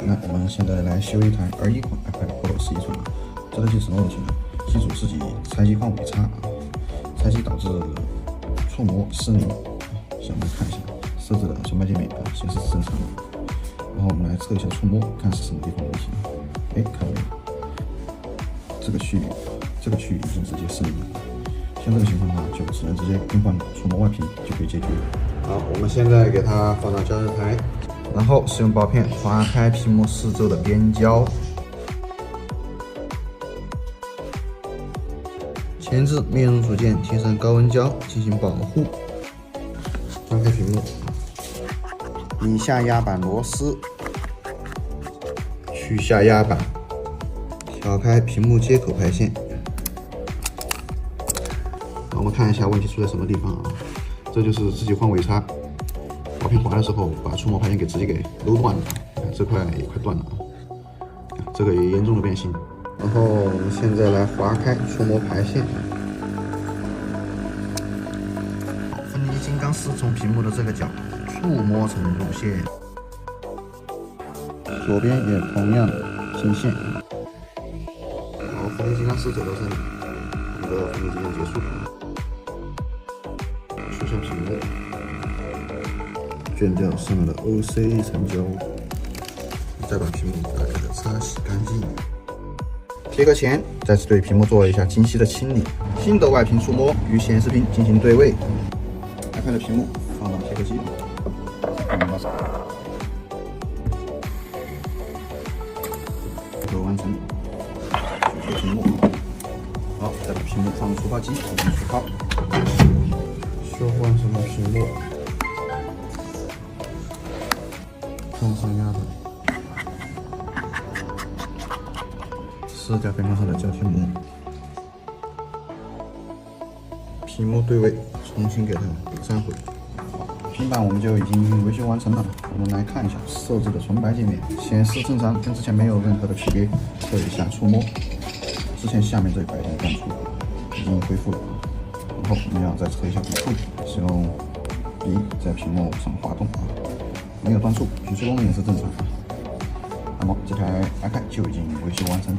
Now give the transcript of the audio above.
那我们现在来修一台21款 iPad Pro 11寸，这个就是什么问题呢？机主自己拆机换尾插啊，拆机导致触摸失灵。先我们看一下设置的纯白界面显示是正常的，然后我们来测一下触摸，看是什么地方问题。哎，看到没有？这个区域已经直接失灵了。像这个情况的话，就只能直接更换触摸外屏就可以解决了。好，我们现在给它放到加热台，然后使用薄片划开屏幕四周的边胶，前置面容组件贴上高温胶进行保护。翻开屏幕，拧下压板螺丝，取下压板，挑开屏幕接口排线。我们看一下问题出在什么地方啊？这就是自己换尾插，薄片划的时候把触摸排线直接给搂断了，看这块也快断了啊，这个也严重的变形。然后我们现在来划开触摸排线，分离金刚丝从屏幕的这个角触摸成路线，左边也同样呈现。好，分离金刚丝走到这里，我们的分离即将结束。取下屏幕，卷掉上面的 OC 层胶，再把屏幕打开的擦洗干净。贴合前，再次对屏幕做一下精细的清理。新的外屏触摸与显示屏进行对位。iPad 的屏幕放到贴合机，就完成。取出屏幕，好，再把屏幕放入触发机进行触发。修换上面屏幕，装上压板，撕掉边框上的胶贴膜，屏幕对位，重新给它粘回。平板我们就已经维修完成了，我们来看一下设置的纯白界面，显示正常，跟之前没有任何的区别。测一下触摸，之前下面这一块已经断触，已经恢复了。然后我们要再测一下笔触，使用笔在屏幕上滑动啊，没有断触，举出功能也是正常。那么这台 iPad 就已经维修完成。